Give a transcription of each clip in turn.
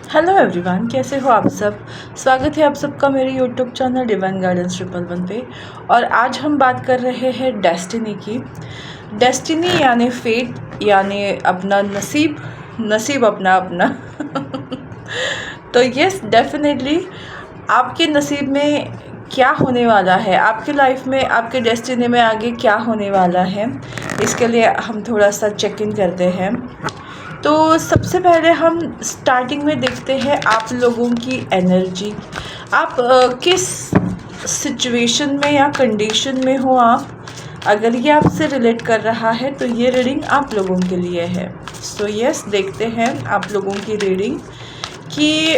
Hello everyone, कैसे हो आप सब। स्वागत है आप सबका मेरे यूट्यूब चैनल डिवाइन गाइडेंस 111 पे। और आज हम बात कर रहे हैं डेस्टिनी की। डेस्टिनी यानी फेट, यानी अपना नसीब, नसीब अपना अपना तो यस, डेफिनेटली आपके नसीब में क्या होने वाला है, आपके लाइफ में, आपके डेस्टिनी में आगे क्या होने वाला है, इसके लिए हम थोड़ा सा चेक इन करते हैं। तो सबसे पहले हम स्टार्टिंग में देखते हैं आप लोगों की एनर्जी। आप किस सिचुएशन में या कंडीशन में हो आप। अगर ये आपसे रिलेट कर रहा है तो ये रीडिंग आप लोगों के लिए है। सो यस, देखते हैं आप लोगों की रीडिंग कि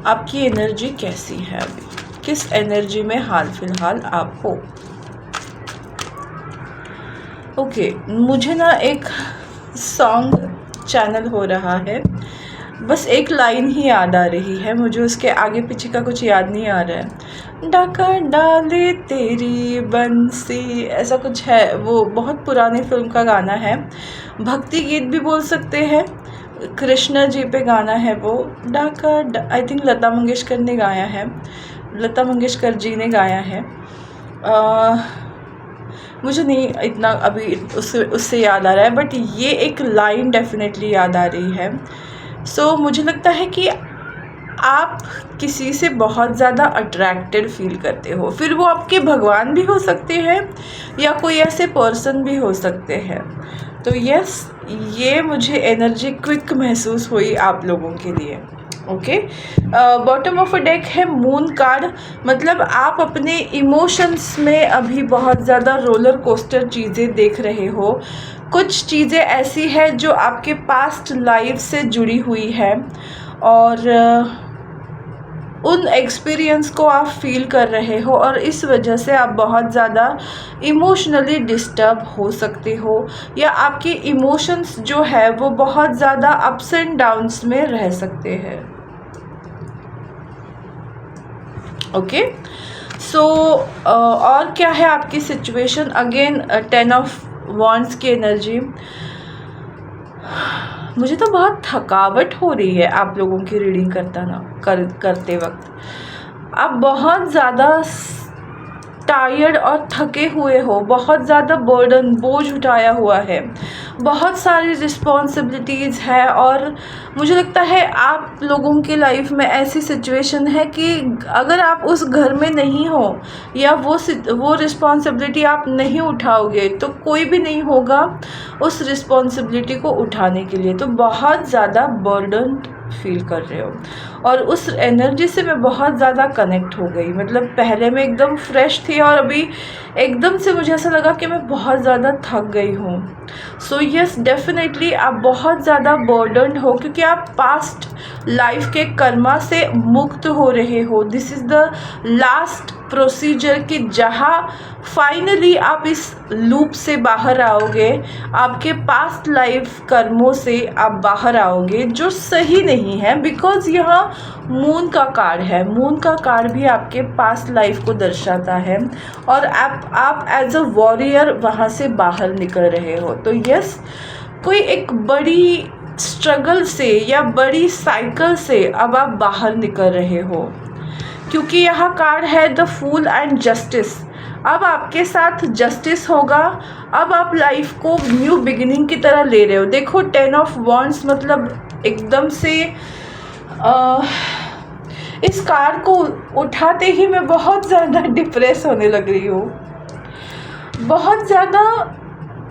आपकी एनर्जी कैसी है, अभी किस एनर्जी में हाल फिलहाल आप हो। ओके, मुझे ना एक सॉन्ग चैनल हो रहा है, बस एक लाइन ही याद आ रही है मुझे, उसके आगे पीछे का कुछ याद नहीं आ रहा है। डाका डाले तेरी बंसी, ऐसा कुछ है। वो बहुत पुरानी फिल्म का गाना है, भक्ति गीत भी बोल सकते हैं, कृष्णा जी पे गाना है वो। डाका आई थिंक लता मंगेशकर ने गाया है, लता मंगेशकर जी ने गाया है। मुझे नहीं इतना अभी उससे याद आ रहा है, बट ये एक लाइन डेफिनेटली याद आ रही है। सो मुझे लगता है कि आप किसी से बहुत ज़्यादा अट्रैक्टेड फील करते हो, फिर वो आपके भगवान भी हो सकते हैं या कोई ऐसे पर्सन भी हो सकते हैं। तो यस, ये मुझे एनर्जी क्विक महसूस हुई आप लोगों के लिए। Okay, bottom of a deck है मून कार्ड, मतलब आप अपने इमोशंस में अभी बहुत ज़्यादा रोलर कोस्टर चीज़ें देख रहे हो। कुछ चीज़ें ऐसी है जो आपके पास्ट लाइफ से जुड़ी हुई है और उन एक्सपीरियंस को आप फील कर रहे हो और इस वजह से आप बहुत ज़्यादा इमोशनली डिस्टर्ब हो सकते हो, या आपके इमोशंस जो है वो बहुत ज़्यादा अप्स एंड डाउन्स में रह सकते हैं। ओके, सो और क्या है आपकी सिचुएशन। अगेन 10 ऑफ वॉन्ड्स की एनर्जी। मुझे तो बहुत थकावट हो रही है आप लोगों की रीडिंग करते वक्त। आप बहुत ज़्यादा टायर्ड और थके हुए हो, बहुत ज़्यादा बोझ उठाया हुआ है, बहुत सारी रिस्पॉन्सिबिलिटीज़ है। और मुझे लगता है आप लोगों की लाइफ में ऐसी सिचुएशन है कि अगर आप उस घर में नहीं हो या वो रिस्पॉन्सिबिलिटी आप नहीं उठाओगे तो कोई भी नहीं होगा उस रिस्पॉन्सिबिलिटी को उठाने के लिए। तो बहुत ज़्यादा बर्डन फील कर रहे हो और उस एनर्जी से मैं बहुत ज़्यादा कनेक्ट हो गई। मतलब पहले मैं एकदम फ्रेश थी और अभी एकदम से मुझे ऐसा लगा कि मैं बहुत ज़्यादा थक गई हूँ। सो यस, डेफिनेटली आप बहुत ज़्यादा बर्डन्ड हो क्योंकि आप पास्ट लाइफ के कर्मा से मुक्त हो रहे हो। This is the last procedure कि जहाँ फाइनली आप इस लूप से बाहर आओगे, आपके पास्ट लाइफ कर्मों से आप बाहर आओगे जो सही नहीं है। बिकॉज यहाँ मून का कार्ड है, मून का कार्ड भी आपके पास्ट लाइफ को दर्शाता है और आप एज अ वॉरियर वहाँ से बाहर निकल रहे हो। तो यस, कोई एक बड़ी स्ट्रगल से या बड़ी साइकिल से अब आप बाहर निकल रहे हो, क्योंकि यहाँ कार्ड है द फूल एंड जस्टिस। अब आपके साथ जस्टिस होगा, अब आप लाइफ को न्यू बिगिनिंग की तरह ले रहे हो। देखो 10 ऑफ वॉन्ड्स, मतलब एकदम से इस कार्ड को उठाते ही मैं बहुत ज़्यादा डिप्रेस होने लग रही हूँ। बहुत ज़्यादा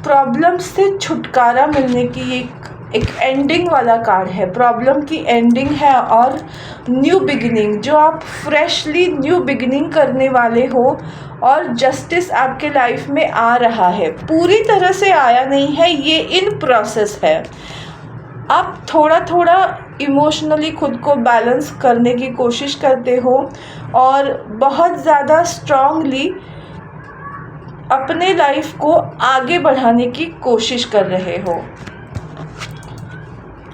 प्रॉब्लम्स से छुटकारा मिलने की एक एंडिंग वाला कार्ड है। प्रॉब्लम की एंडिंग है और न्यू बिगिनिंग, जो आप फ्रेशली न्यू बिगिनिंग करने वाले हो और जस्टिस आपके लाइफ में आ रहा है। पूरी तरह से आया नहीं है, ये इन प्रोसेस है। आप थोड़ा थोड़ा इमोशनली खुद को बैलेंस करने की कोशिश करते हो और बहुत ज़्यादा स्ट्रांगली अपने लाइफ को आगे बढ़ाने की कोशिश कर रहे हो।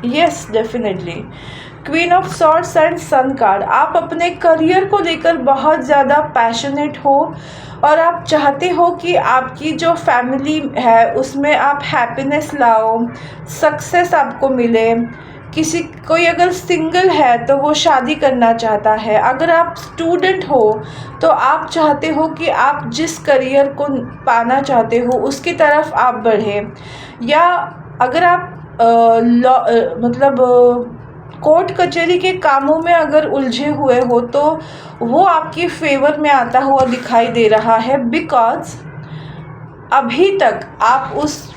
Yes, definitely queen of swords and sun card. आप अपने करियर को लेकर बहुत ज़्यादा पैशनेट हो और आप चाहते हो कि आपकी जो फैमिली है उसमें आप हैप्पीनेस लाओ, सक्सेस आपको मिले। कोई अगर सिंगल है तो वो शादी करना चाहता है। अगर आप स्टूडेंट हो तो आप चाहते हो कि आप जिस करियर को पाना चाहते हो उसकी तरफ आप बढ़ें। या अगर आप कोर्ट कचहरी के कामों में अगर उलझे हुए हो तो वो आपकी फेवर में आता हुआ दिखाई दे रहा है, बिकॉज अभी तक आप उस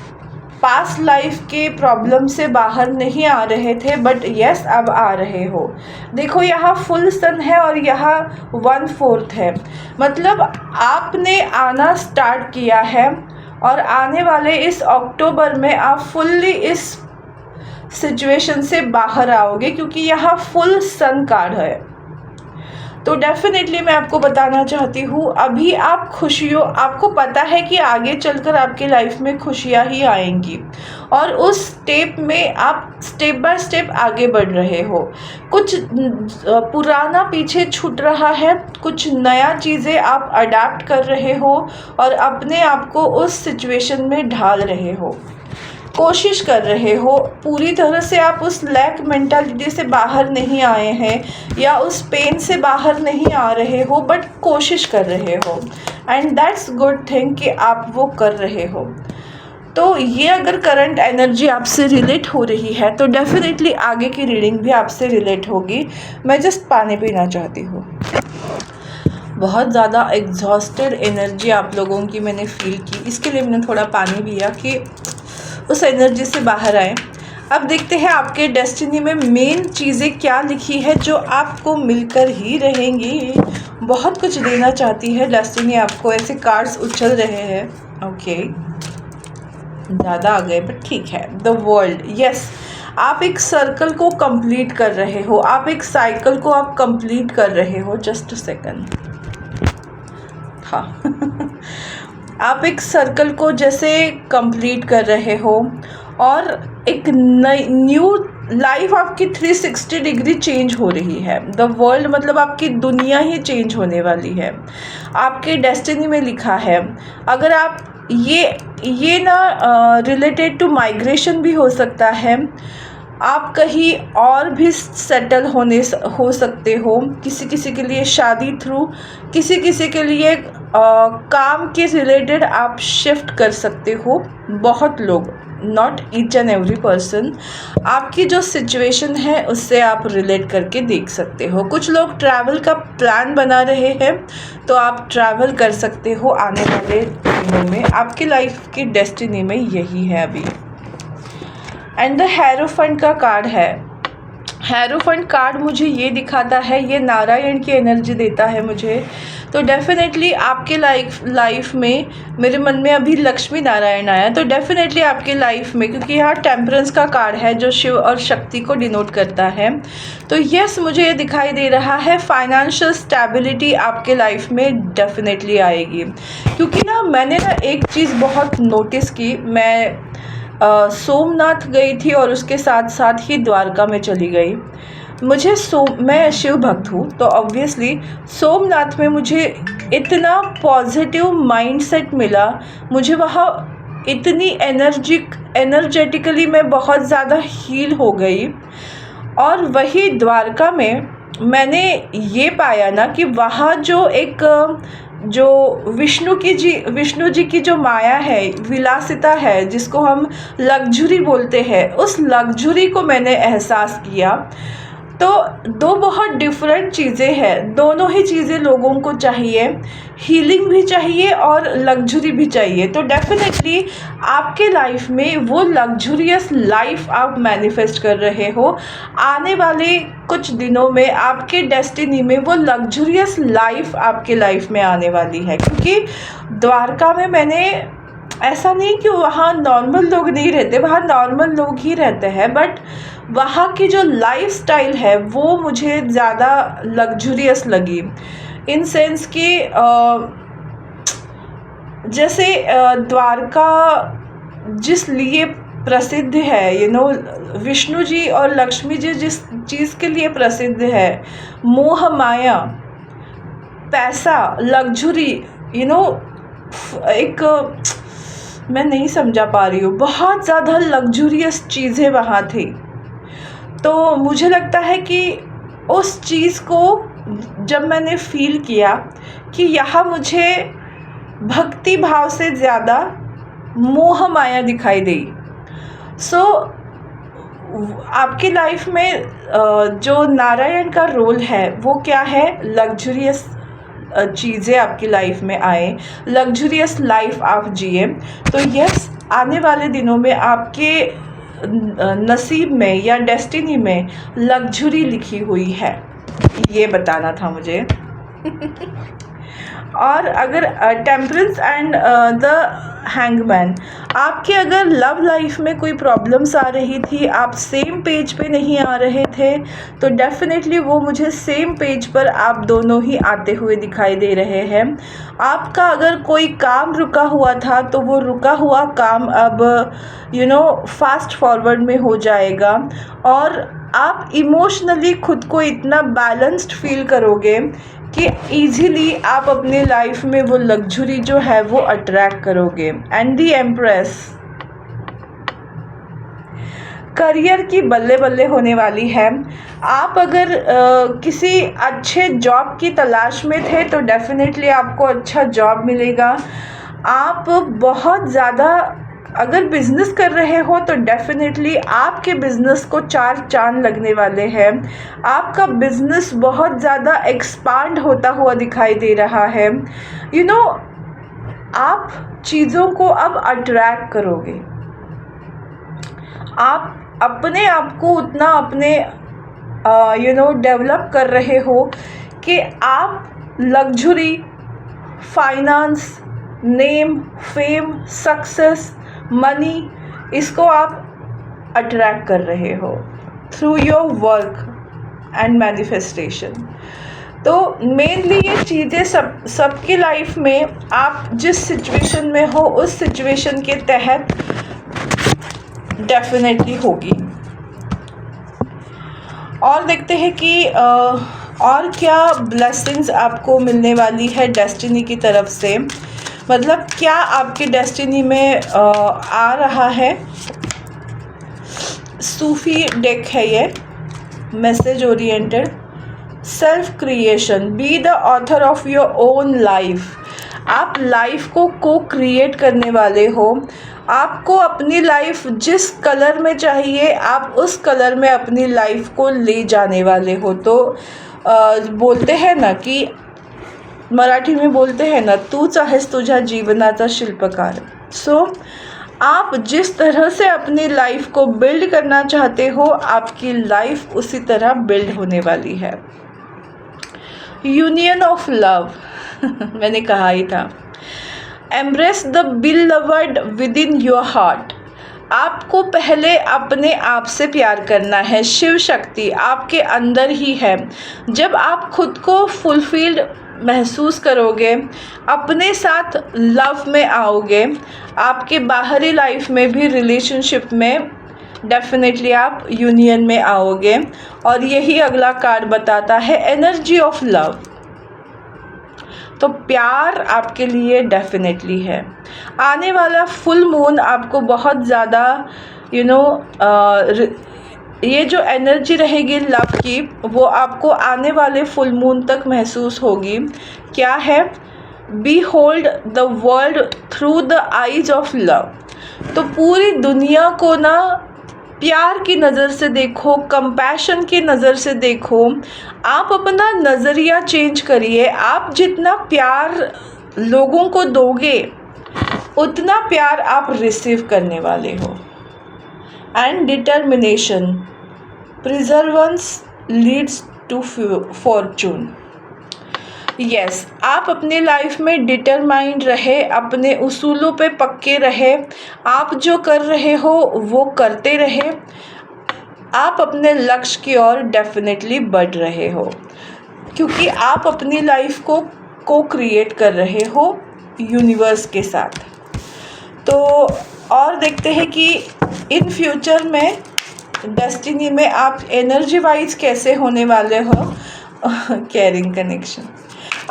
पास्ट लाइफ के प्रॉब्लम से बाहर नहीं आ रहे थे, बट यस अब आ रहे हो। देखो यहाँ फुल सन है और यहाँ 1/4 है, मतलब आपने आना स्टार्ट किया है और आने वाले इस अक्टूबर में आप फुल्ली इस सिचुएशन से बाहर आओगे, क्योंकि यहाँ फुल सन कार्ड है। तो डेफिनेटली मैं आपको बताना चाहती हूँ, अभी आप आपको पता है कि आगे चलकर आपकी लाइफ में खुशियाँ ही आएंगी और उस स्टेप में आप स्टेप बाय स्टेप आगे बढ़ रहे हो। कुछ पुराना पीछे छूट रहा है, कुछ नया चीज़ें आप अडेप्ट कर रहे हो और अपने आप को उस सिचुएशन में ढाल रहे हो, कोशिश कर रहे हो। पूरी तरह से आप उस लैक मेंटालिटी से बाहर नहीं आए हैं या उस पेन से बाहर नहीं आ रहे हो, बट कोशिश कर रहे हो, एंड दैट्स गुड थिंग कि आप वो कर रहे हो। तो ये अगर करंट एनर्जी आपसे रिलेट हो रही है तो डेफिनेटली आगे की रीडिंग भी आपसे रिलेट होगी। मैं जस्ट पानी पीना चाहती हूँ। बहुत ज़्यादा एग्जॉस्टेड एनर्जी आप लोगों की मैंने फील की, इसके लिए मैंने थोड़ा पानी पिया कि उस एनर्जी से बाहर आए। अब देखते हैं आपके डेस्टिनी में मेन चीज़ें क्या लिखी है जो आपको मिलकर ही रहेंगी। बहुत कुछ देना चाहती है डेस्टिनी आपको, ऐसे कार्ड्स उछल रहे हैं। ओके, ज़्यादा आ गए बट ठीक है। द वर्ल्ड, यस, आप एक सर्कल को कंप्लीट कर रहे हो, आप एक साइकिल को आप कंप्लीट कर रहे हो। जस्ट अ सेकंड, हाँ आप एक सर्कल को जैसे कंप्लीट कर रहे हो और एक न्यू लाइफ आपकी 360 डिग्री चेंज हो रही है। द वर्ल्ड मतलब आपकी दुनिया ही चेंज होने वाली है, आपके डेस्टिनी में लिखा है। अगर आप ये ना रिलेटेड टू माइग्रेशन भी हो सकता है, आप कहीं और भी सेटल हो सकते हो, किसी के लिए शादी थ्रू, किसी के लिए काम के रिलेटेड आप शिफ्ट कर सकते हो। बहुत लोग, not each and every person, आपकी जो सिचुएशन है उससे आप रिलेट करके देख सकते हो। कुछ लोग ट्रैवल का प्लान बना रहे हैं तो आप ट्रैवल कर सकते हो आने वाले दिनों में। आपकी लाइफ की डेस्टिनी में यही है अभी। एंड द हेरोफेंट का कार्ड है। हेरोफेंट कार्ड मुझे ये दिखाता है, ये नारायण की एनर्जी देता है मुझे। तो डेफिनेटली आपके लाइफ में, मेरे मन में अभी लक्ष्मी नारायण आया, तो डेफिनेटली आपके लाइफ में, क्योंकि यहाँ टेम्परेंस का कार्ड है जो शिव और शक्ति को डिनोट करता है, तो यस मुझे ये दिखाई दे रहा है फाइनेंशियल स्टेबिलिटी आपके लाइफ में डेफिनेटली आएगी। क्योंकि ना मैंने ना एक चीज़ बहुत नोटिस की, मैं सोमनाथ गई थी और उसके साथ साथ ही द्वारका में चली गई। मैं शिव भक्त हूँ, तो ऑब्वियसली सोमनाथ में मुझे इतना पॉजिटिव माइंडसेट मिला, मुझे वहाँ इतनी एनर्जेटिकली मैं बहुत ज़्यादा हील हो गई। और वही द्वारका में मैंने ये पाया ना कि वहाँ जो विष्णु जी की जो माया है, विलासिता है, जिसको हम लग्जरी बोलते हैं, उस लग्जरी को मैंने एहसास किया। तो दो बहुत डिफरेंट चीज़ें हैं, दोनों ही चीज़ें लोगों को चाहिए, हीलिंग भी चाहिए और लग्जरी भी चाहिए। तो डेफिनेटली आपके लाइफ में वो लग्जरियस लाइफ आप मैनिफेस्ट कर रहे हो। आने वाले कुछ दिनों में आपके डेस्टिनी में वो लग्जरियस लाइफ आपके लाइफ में आने वाली है। क्योंकि द्वारका में मैंने, ऐसा नहीं कि वहाँ नॉर्मल लोग नहीं रहते, वहाँ नॉर्मल लोग ही रहते हैं, बट वहाँ की जो लाइफस्टाइल है वो मुझे ज़्यादा लग्जरियस लगी। इन सेंस कि जैसे द्वारका जिस लिए प्रसिद्ध है, विष्णु जी और लक्ष्मी जी जिस चीज़ के लिए प्रसिद्ध है, मोह माया, पैसा, लग्जरी, एक मैं नहीं समझा पा रही हूँ, बहुत ज़्यादा लग्जूरियस चीज़ें वहाँ थी। तो मुझे लगता है कि उस चीज़ को जब मैंने फ़ील किया कि यहाँ मुझे भक्ति भाव से ज़्यादा मोह माया दिखाई दी। सो आपकी लाइफ में जो नारायण का रोल है वो क्या है? लग्जूरियस चीज़ें आपकी लाइफ में आए, लग्जूरियस लाइफ आप जिए। तो यस, आने वाले दिनों में आपके नसीब में या डेस्टिनी में लग्जरी लिखी हुई है, ये बताना था मुझे। और अगर टेम्परेंस एंड द हैंगमैन, आपके अगर लव लाइफ में कोई प्रॉब्लम्स आ रही थी, आप सेम पेज पे नहीं आ रहे थे, तो डेफिनेटली वो मुझे सेम पेज पर आप दोनों ही आते हुए दिखाई दे रहे हैं। आपका अगर कोई काम रुका हुआ था तो वो रुका हुआ काम अब फास्ट फॉरवर्ड में हो जाएगा, और आप इमोशनली खुद को इतना बैलेंस्ड फील करोगे कि ईज़िली आप अपने लाइफ में वो लग्जरी जो है वो अट्रैक्ट करोगे। एंड दी एम्प्रेस, करियर की बल्ले बल्ले होने वाली है। आप अगर किसी अच्छे जॉब की तलाश में थे तो डेफिनेटली आपको अच्छा जॉब मिलेगा। आप बहुत ज़्यादा अगर बिज़नेस कर रहे हो तो डेफिनेटली आपके बिज़नेस को 4 चांद लगने वाले हैं। आपका बिज़नेस बहुत ज़्यादा एक्सपांड होता हुआ दिखाई दे रहा है। आप चीज़ों को अब अट्रैक्ट करोगे। आप अपने आप को उतना अपने डेवलप कर रहे हो कि आप luxury, finance, name, fame, success, money, इसको आप अट्रैक्ट कर रहे हो through your work and manifestation. तो मेनली ये चीज़ें सबकी लाइफ में आप जिस सिचुएशन में हो उस सिचुएशन के तहत डेफिनेटली होगी। और देखते हैं कि और क्या ब्लेसिंग्स आपको मिलने वाली है डेस्टिनी की तरफ से, मतलब क्या आपकी डेस्टिनी में आ रहा है। सूफी डेक है ये, message oriented, self creation, be the author of your own life. आप लाइफ को क्रिएट करने वाले हो। आपको अपनी लाइफ जिस कलर में चाहिए आप उस कलर में अपनी लाइफ को ले जाने वाले हो। तो बोलते हैं ना कि मराठी में बोलते हैं ना, तूच आहेस तुझ्या जीवनाचा शिल्पकार। सो आप जिस तरह से अपनी लाइफ को बिल्ड करना चाहते हो आपकी लाइफ उसी तरह बिल्ड होने वाली है। यूनियन ऑफ लव मैंने कहा ही था। Embrace the beloved with in your heart. आपको पहले अपने आप से प्यार करना है। शिव शक्ति आपके अंदर ही है। जब आप खुद को फुलफिल्ड महसूस करोगे, अपने साथ लव में आओगे, आपके बाहरी लाइफ में भी रिलेशनशिप में डेफिनेटली आप यूनियन में आओगे। और यही अगला कार्ड बताता है, एनर्जी ऑफ लव। तो प्यार आपके लिए डेफिनेटली है। आने वाला फुल मून आपको बहुत ज़्यादा ये जो एनर्जी रहेगी लव की वो आपको आने वाले फुल मून तक महसूस होगी। क्या है? Behold the world through the eyes of love. तो पूरी दुनिया को ना प्यार की नज़र से देखो, कंपैशन की नज़र से देखो। आप अपना नज़रिया चेंज करिए। आप जितना प्यार लोगों को दोगे उतना प्यार आप रिसीव करने वाले हो। And determination, perseverance leads to fortune. Yes, आप अपनी लाइफ में डिटरमाइंड रहे, अपने उसूलों पे पक्के रहे, आप जो कर रहे हो वो करते रहे, आप अपने लक्ष्य की ओर डेफिनेटली बढ़ रहे हो, क्योंकि आप अपनी लाइफ को क्रिएट कर रहे हो यूनिवर्स के साथ। तो और देखते हैं कि इन फ्यूचर में डेस्टिनी में आप एनर्जी वाइज कैसे होने वाले हो। केयरिंग कनेक्शन,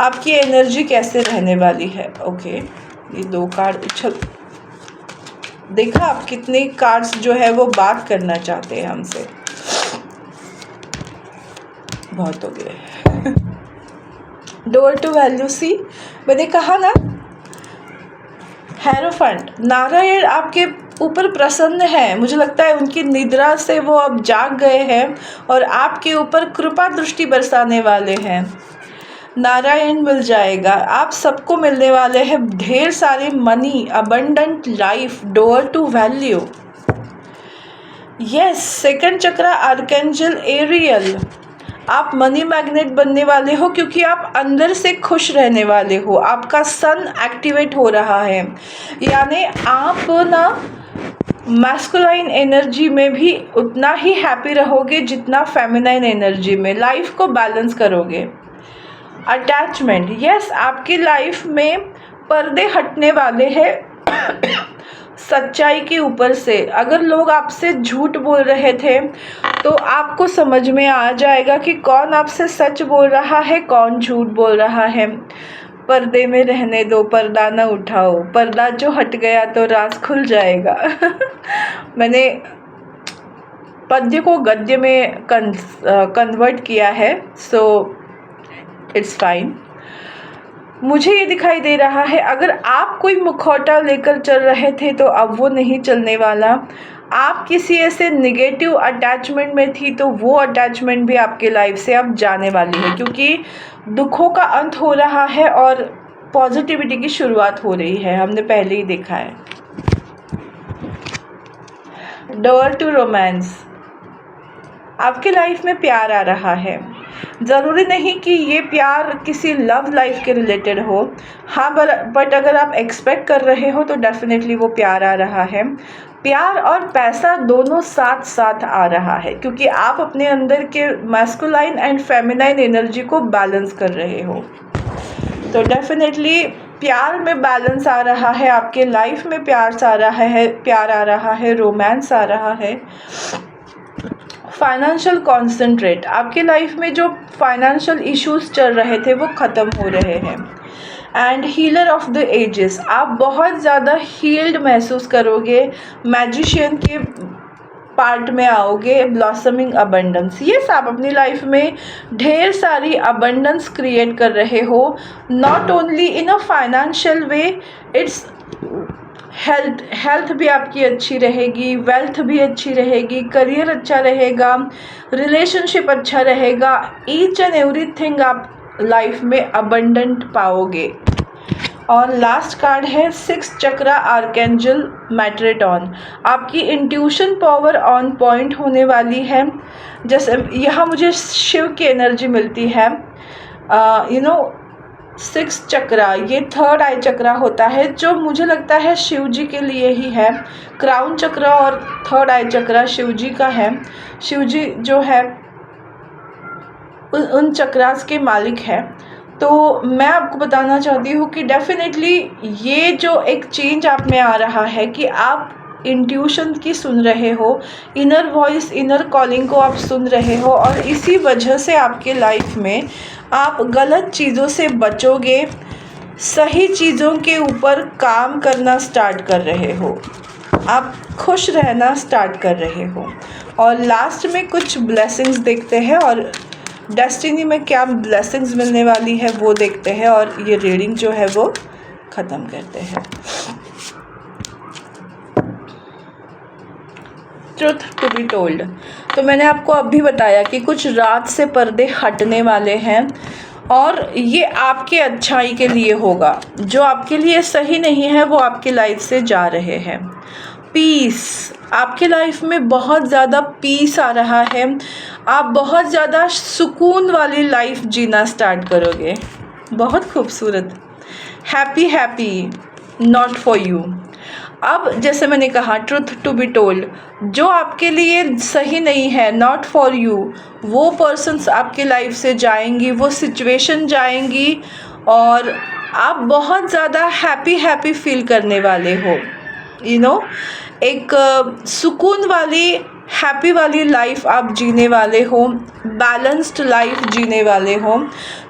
आपकी एनर्जी कैसे रहने वाली है। ओके, ये 2 कार्ड उछल, देखा आप कितने कार्ड्स जो है वो बात करना चाहते हैं हमसे। बहुत हो गए। डोर टू वैल्यू सी, मैंने कहा ना, हेरोफेंट, नारायण आपके ऊपर प्रसन्न है। मुझे लगता है उनकी निद्रा से वो अब जाग गए हैं और आपके ऊपर कृपा दृष्टि बरसाने वाले हैं। नारायण मिल जाएगा, आप सबको मिलने वाले हैं ढेर सारे money, abundant life, door to value. Yes, second chakra archangel Ariel, आप मनी मैग्नेट बनने वाले हो क्योंकि आप अंदर से खुश रहने वाले हो। आपका सन एक्टिवेट हो रहा है, यानी आप ना मैस्कुलाइन एनर्जी में भी उतना ही हैप्पी रहोगे जितना फेमिनाइन एनर्जी में। लाइफ को बैलेंस करोगे। अटैचमेंट, यस, आपकी लाइफ में पर्दे हटने वाले हैं सच्चाई के ऊपर से। अगर लोग आपसे झूठ बोल रहे थे तो आपको समझ में आ जाएगा कि कौन आपसे सच बोल रहा है, कौन झूठ बोल रहा है। पर्दे में रहने दो, पर्दा न उठाओ, पर्दा जो हट गया तो राज खुल जाएगा। मैंने पद्य को गद्य में कन्वर्ट किया है, सो इट्स फाइन। मुझे ये दिखाई दे रहा है, अगर आप कोई मुखौटा लेकर चल रहे थे तो अब वो नहीं चलने वाला। आप किसी ऐसे निगेटिव अटैचमेंट में थी तो वो अटैचमेंट भी आपके लाइफ से अब जाने वाली है, क्योंकि दुखों का अंत हो रहा है और पॉजिटिविटी की शुरुआत हो रही है। हमने पहले ही देखा है। डोर टू रोमांस, आपके लाइफ में प्यार आ रहा है। ज़रूरी नहीं कि ये प्यार किसी लव लाइफ के रिलेटेड हो, हाँ, बट अगर आप एक्सपेक्ट कर रहे हो तो डेफिनेटली वो प्यार आ रहा है। प्यार और पैसा दोनों साथ साथ आ रहा है, क्योंकि आप अपने अंदर के मैस्कुलाइन एंड फेमिनाइन एनर्जी को बैलेंस कर रहे हो। तो डेफिनेटली प्यार में बैलेंस आ रहा है, आपके लाइफ में प्यार आ रहा है, रोमांस आ रहा है। फाइनेंशियल कॉन्सेंट्रेट, आपके लाइफ में जो फाइनेंशियल इश्यूज चल रहे थे वो ख़त्म हो रहे हैं। And healer of the ages, आप बहुत ज़्यादा हील्ड महसूस करोगे, मैजिशियन के पार्ट में आओगे। ब्लॉसमिंग अबंडेंस, यस, आप अपनी लाइफ में ढेर सारी अबंडेंस क्रिएट कर रहे हो, not only in a financial way, it's health भी आपकी अच्छी रहेगी, वेल्थ भी अच्छी रहेगी, करियर अच्छा रहेगा, रिलेशनशिप अच्छा रहेगा। ईच एंड एवरीथिंग आप लाइफ में अबंडेंट पाओगे। और लास्ट कार्ड है 6 चक्रा आर्कएंजल मैट्रेटॉन, आपकी इंट्यूशन पावर ऑन पॉइंट होने वाली है। जैसे यहाँ मुझे शिव की एनर्जी मिलती है। 6 चक्रा, ये 3rd आई चक्रा होता है, जो मुझे लगता है शिव जी के लिए ही है। क्राउन चक्रा और 3rd आई चक्रा शिव जी का है। शिव जी जो है उन चक्रास के मालिक है। तो मैं आपको बताना चाहती हूँ कि डेफिनेटली ये जो एक चेंज आप में आ रहा है कि आप इंट्यूशन की सुन रहे हो, इनर वॉइस, इनर कॉलिंग को आप सुन रहे हो, और इसी वजह से आपके लाइफ में आप गलत चीज़ों से बचोगे, सही चीज़ों के ऊपर काम करना स्टार्ट कर रहे हो, आप खुश रहना स्टार्ट कर रहे हो। और लास्ट में कुछ ब्लेसिंग्स देखते हैं, और डेस्टिनी में क्या ब्लेसिंग्स मिलने वाली है वो देखते हैं, और ये रीडिंग जो है वो ख़त्म करते हैं। ट्रुथ टू बी टोल्ड, तो मैंने आपको अभी बताया कि कुछ रात से पर्दे हटने वाले हैं, और ये आपके अच्छाई के लिए होगा। जो आपके लिए सही नहीं है वो आपकी लाइफ से जा रहे हैं। पीस, आपके लाइफ में बहुत ज़्यादा पीस आ रहा है, आप बहुत ज़्यादा सुकून वाली लाइफ जीना स्टार्ट करोगे। बहुत खूबसूरत। Happy happy, not for you. अब जैसे मैंने कहा, ट्रुथ टू बी टोल्ड, जो आपके लिए सही नहीं है, नॉट फॉर यू, वो पर्सन्स आपके लाइफ से जाएंगी, वो सिचुएशन जाएंगी, और आप बहुत ज़्यादा हैप्पी फील करने वाले हो। एक सुकून वाली हैप्पी वाली लाइफ आप जीने वाले हो, बैलेंस्ड लाइफ जीने वाले हो,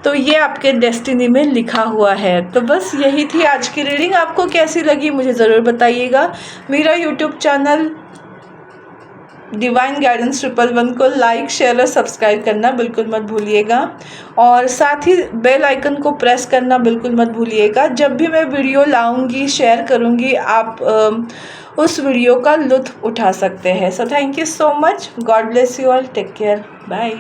तो ये आपके डेस्टिनी में लिखा हुआ है। तो बस यही थी आज की रीडिंग। आपको कैसी लगी मुझे ज़रूर बताइएगा। मेरा यूट्यूब चैनल डिवाइन गाइडेंस 111 को लाइक, शेयर और सब्सक्राइब करना बिल्कुल मत भूलिएगा, और साथ ही बेल आइकन को प्रेस करना बिल्कुल मत भूलिएगा। जब भी मैं वीडियो लाऊंगी, शेयर करूंगी, आप उस वीडियो का लुत्फ़ उठा सकते हैं। So thank you so much. God bless you all. Take care. Bye.